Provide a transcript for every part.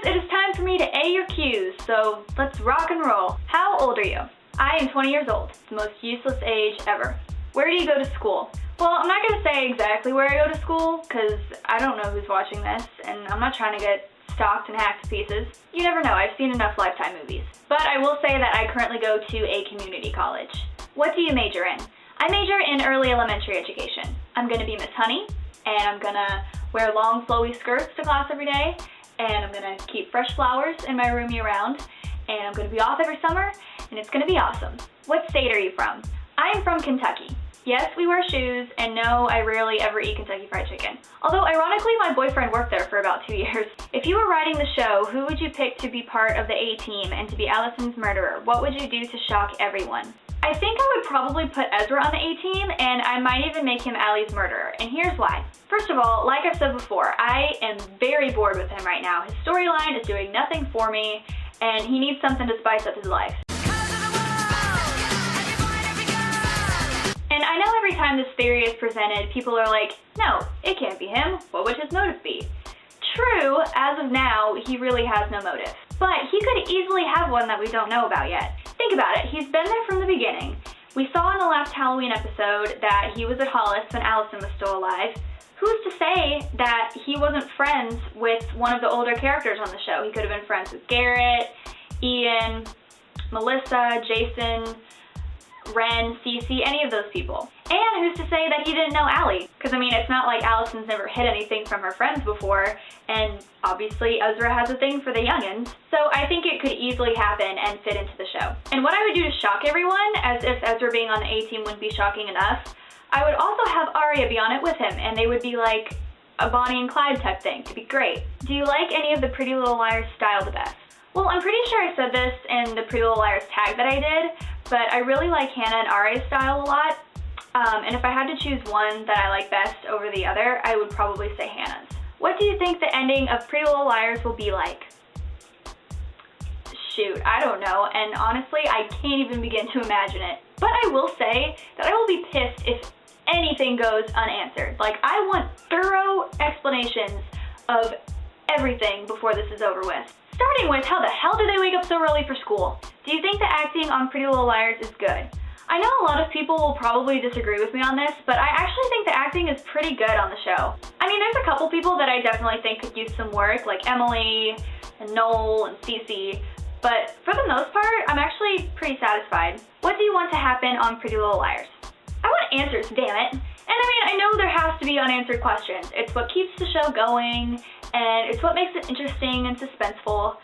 it is time for me to A your cues, so let's rock and roll. How old are you? I am 20 years old, the most useless age ever. Where do you go to school? Well, I'm not going to say exactly where I go to school, because I don't know who's watching this, and I'm not trying to get stalked and hacked to pieces. You never know, I've seen enough Lifetime movies. But I will say that I currently go to a community college. What do you major in? I major in early elementary education. I'm going to be Miss Honey, and I'm going to wear long, flowy skirts to class every day, and I'm going to keep fresh flowers in my room year-round, and I'm going to be off every summer, and it's going to be awesome. What state are you from? I am from Kentucky. Yes, we wear shoes, and no, I rarely ever eat Kentucky Fried Chicken. Although, ironically, my boyfriend worked there for about 2 years. If you were writing the show, who would you pick to be part of the A-Team and to be Allison's murderer? What would you do to shock everyone? I think I would probably put Ezra on the A-Team, and I might even make him Allie's murderer, and here's why. First of all, like I've said before, I am very bored with him right now. His storyline is doing nothing for me, and he needs something to spice up his life. And I know every time this theory is presented, people are like, no, it can't be him. What would his motive be? True, as of now, he really has no motive. But he could easily have one that we don't know about yet. Think about it, he's been there from the beginning. We saw in the last Halloween episode that he was at Hollis when Allison was still alive. Who's to say that he wasn't friends with one of the older characters on the show? He could have been friends with Garrett, Ian, Melissa, Jason, Ren, Cece, any of those people. And who's to say that he didn't know Allie? Because I mean, it's not like Allison's never hid anything from her friends before, and obviously Ezra has a thing for the youngins. So I think it could easily happen and fit into the show. And what I would do to shock everyone, as if Ezra being on the A-Team wouldn't be shocking enough, I would also have Arya be on it with him, and they would be like a Bonnie and Clyde type thing. It'd be great. Do you like any of the Pretty Little Liars style the best? Well, I'm pretty sure I said this in the Pretty Little Liars tag that I did, but I really like Hannah and Arya's style a lot. And if I had to choose one that I like best over the other, I would probably say Hannah's. What do you think the ending of Pretty Little Liars will be like? Shoot, I don't know, and honestly, I can't even begin to imagine it. But I will say that I will be pissed if anything goes unanswered. Like, I want thorough explanations of everything before this is over with. Starting with, how the hell do they wake up so early for school? Do you think the acting on Pretty Little Liars is good? I know a lot of people will probably disagree with me on this, but I actually think the acting is pretty good on the show. I mean, there's a couple people that I definitely think could use some work, like Emily, and Noel, and Cece, but for the most part, I'm actually pretty satisfied. What do you want to happen on Pretty Little Liars? I want answers, damn it. And I mean, I know there has to be unanswered questions. It's what keeps the show going, and it's what makes it interesting and suspenseful.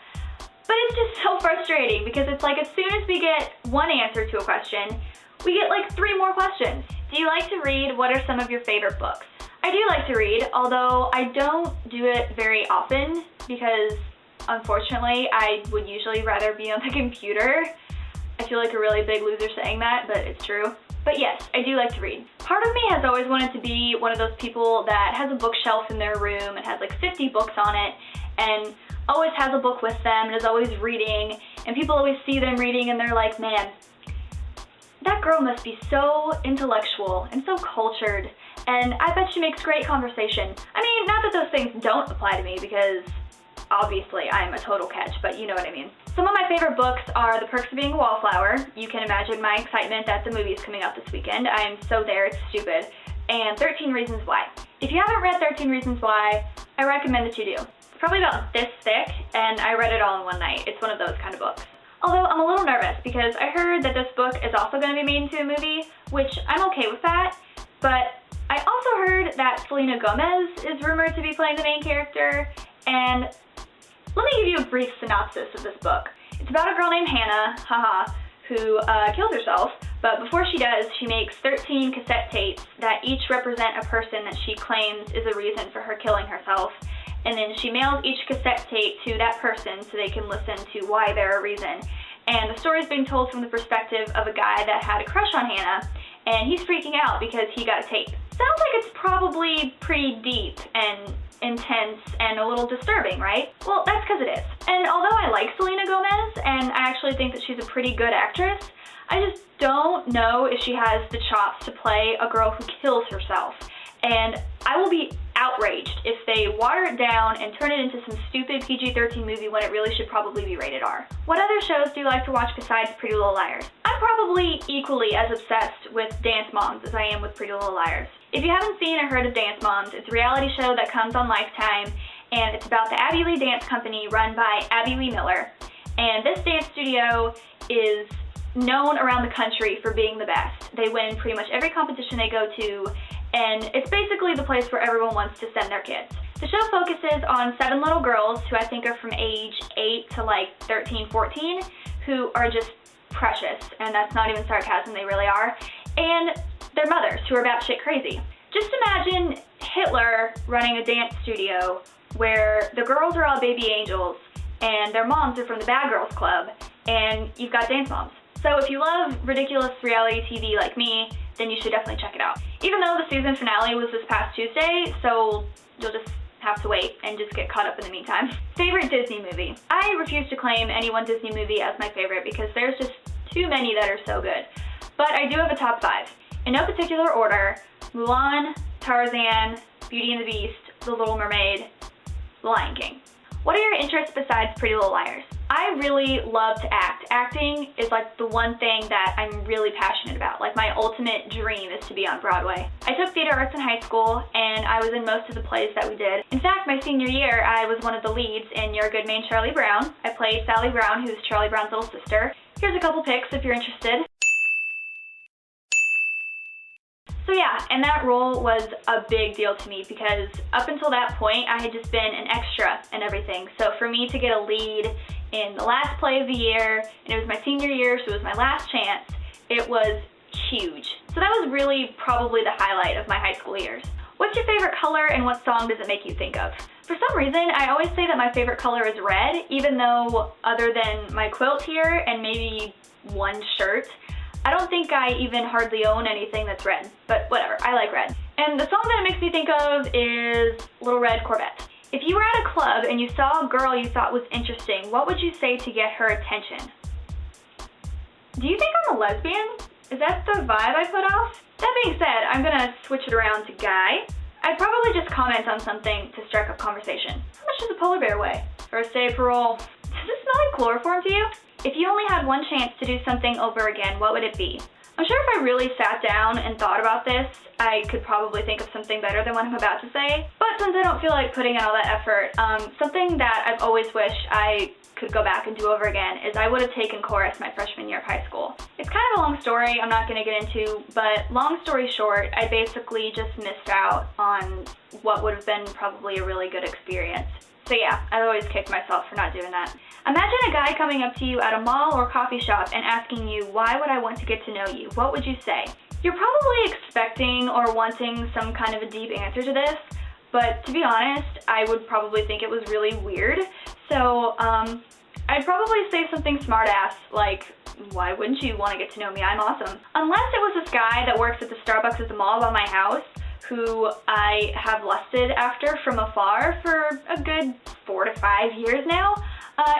But it's just so frustrating because it's like as soon as we get one answer to a question, we get like 3 more questions. Do you like to read? What are some of your favorite books? I do like to read, although I don't do it very often because unfortunately I would usually rather be on the computer. I feel like a really big loser saying that, but it's true. But yes, I do like to read. Part of me has always wanted to be one of those people that has a bookshelf in their room and has like 50 books on it and always has a book with them and is always reading, and people always see them reading and they're like, man, that girl must be so intellectual and so cultured, and I bet she makes great conversation. I mean, not that those things don't apply to me because obviously I'm a total catch, but you know what I mean. Some of my favorite books are The Perks of Being a Wallflower. You can imagine my excitement that the movie is coming out this weekend. I'm so there, it's stupid. And 13 Reasons Why. If you haven't read 13 Reasons Why, I recommend that you do. It's probably about this thick, and I read it all in one night. It's one of those kind of books. Although I'm a little nervous because I heard that this book is also going to be made into a movie, which I'm okay with that, but I also heard that Selena Gomez is rumored to be playing the main character, and let me give you a brief synopsis of this book. It's about a girl named Hannah, who kills herself, but before she does, she makes 13 cassette tapes that each represent a person that she claims is a reason for her killing herself, and then she mails each cassette tape to that person so they can listen to why they're a reason. And the story's being told from the perspective of a guy that had a crush on Hannah, and he's freaking out because he got a tape. Sounds like it's probably pretty deep and intense and a little disturbing, right? Well, that's because it is. And although I like Selena Gomez, and I actually think that she's a pretty good actress, I just don't know if she has the chops to play a girl who kills herself. And I will be outraged if they water it down and turn it into some stupid PG-13 movie when it really should probably be rated R. What other shows do you like to watch besides Pretty Little Liars? I'm probably equally as obsessed with Dance Moms as I am with Pretty Little Liars. If you haven't seen or heard of Dance Moms, it's a reality show that comes on Lifetime, and it's about the Abby Lee Dance Company run by Abby Lee Miller. And this dance studio is known around the country for being the best. They win pretty much every competition they go to, and it's basically the place where everyone wants to send their kids. The show focuses on 7 little girls who I think are from age 8 to like 13, 14, who are just precious, and that's not even sarcasm, they really are, and their mothers who are batshit crazy. Just imagine Hitler running a dance studio where the girls are all baby angels and their moms are from the Bad Girls Club, and you've got Dance Moms. So if you love ridiculous reality TV like me, then you should definitely check it out. Even though the season finale was this past Tuesday, so you'll just have to wait and just get caught up in the meantime. Favorite Disney movie? I refuse to claim any one Disney movie as my favorite because there's just too many that are so good. But I do have a top 5. In no particular order: Mulan, Tarzan, Beauty and the Beast, The Little Mermaid, The Lion King. What are your interests besides Pretty Little Liars? I really love to act. Acting is like the one thing that I'm really passionate about. Like my ultimate dream is to be on Broadway. I took theater arts in high school and I was in most of the plays that we did. In fact, my senior year, I was one of the leads in You're a Good Man, Charlie Brown. I played Sally Brown, who's Charlie Brown's little sister. Here's a couple pics if you're interested. So yeah, and that role was a big deal to me because up until that point, I had just been an extra and everything. So for me to get a lead in the last play of the year, and it was my senior year, so it was my last chance, it was huge. So that was really probably the highlight of my high school years. What's your favorite color and what song does it make you think of? For some reason, I always say that my favorite color is red, even though other than my quilt here and maybe one shirt, I don't think I even hardly own anything that's red, but whatever, I like red. And the song that it makes me think of is Little Red Corvette. If you were at a club and you saw a girl you thought was interesting, what would you say to get her attention? Do you think I'm a lesbian? Is that the vibe I put off? That being said, I'm gonna switch it around to guy. I'd probably just comment on something to strike up conversation. How much does a polar bear weigh? First day of parole. Does this smell like chloroform to you? If you only had one chance to do something over again, what would it be? I'm sure if I really sat down and thought about this, I could probably think of something better than what I'm about to say. But since I don't feel like putting in all that effort, something that I've always wished I could go back and do over again is I would have taken chorus my freshman year of high school. It's kind of a long story I'm not going to get into, but long story short, I basically just missed out on what would have been probably a really good experience. So yeah, I always kick myself for not doing that. Imagine a guy coming up to you at a mall or coffee shop and asking you, why would I want to get to know you? What would you say? You're probably expecting or wanting some kind of a deep answer to this, but to be honest, I would probably think it was really weird. So I'd probably say something smart-ass like, why wouldn't you want to get to know me? I'm awesome. Unless it was this guy that works at the Starbucks at the mall by my house, who I have lusted after from afar for a good 4 to 5 years now,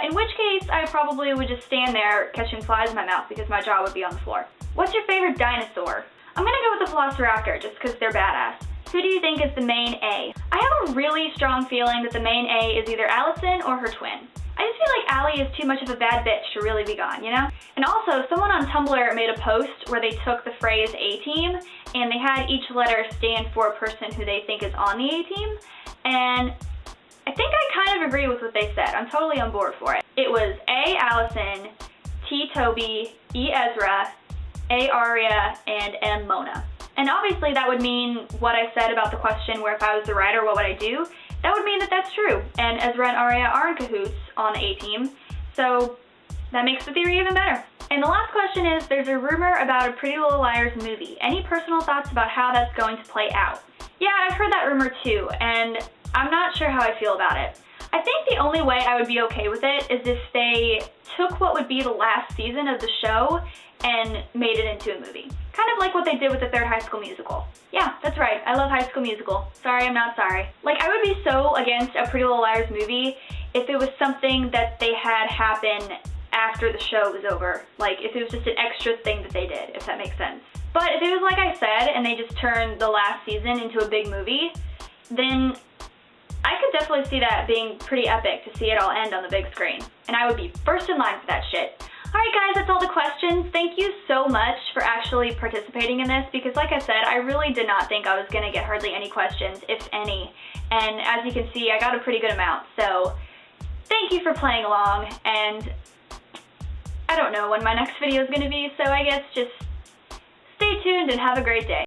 in which case I probably would just stand there catching flies in my mouth because my jaw would be on the floor. What's your favorite dinosaur? I'm gonna go with the Velociraptor just because they're badass. Who do you think is the main A? I have a really strong feeling that the main A is either Allison or her twin. I just feel like Allie is too much of a bad bitch to really be gone, you know? And also, someone on Tumblr made a post where they took the phrase A-team and they had each letter stand for a person who they think is on the A-team. And I think I kind of agree with what they said. I'm totally on board for it. It was A, Allison, T, Toby, E, Ezra, A, Aria, and M, Mona. And obviously that would mean what I said about the question where if I was the writer, what would I do? That would mean that that's true. And Ezra and Aria are in cahoots on the A-team. So that makes the theory even better. And the last question is, there's a rumor about a Pretty Little Liars movie. Any personal thoughts about how that's going to play out? Yeah, I've heard that rumor too, and I'm not sure how I feel about it. I think the only way I would be okay with it is if they took what would be the last season of the show and made it into a movie. Kind of like what they did with the third High School Musical. Yeah, that's right, I love High School Musical. Sorry, I'm not sorry. Like, I would be so against a Pretty Little Liars movie if it was something that they had happen after the show was over. Like, if it was just an extra thing that they did, if that makes sense. But if it was like I said, and they just turned the last season into a big movie, then I could definitely see that being pretty epic to see it all end on the big screen. And I would be first in line for that shit. Alright guys, that's all the questions. Thank you so much for actually participating in this, because like I said, I really did not think I was going to get hardly any questions, if any. And as you can see, I got a pretty good amount. So thank you for playing along, and I don't know when my next video is going to be, so I guess just stay tuned and have a great day.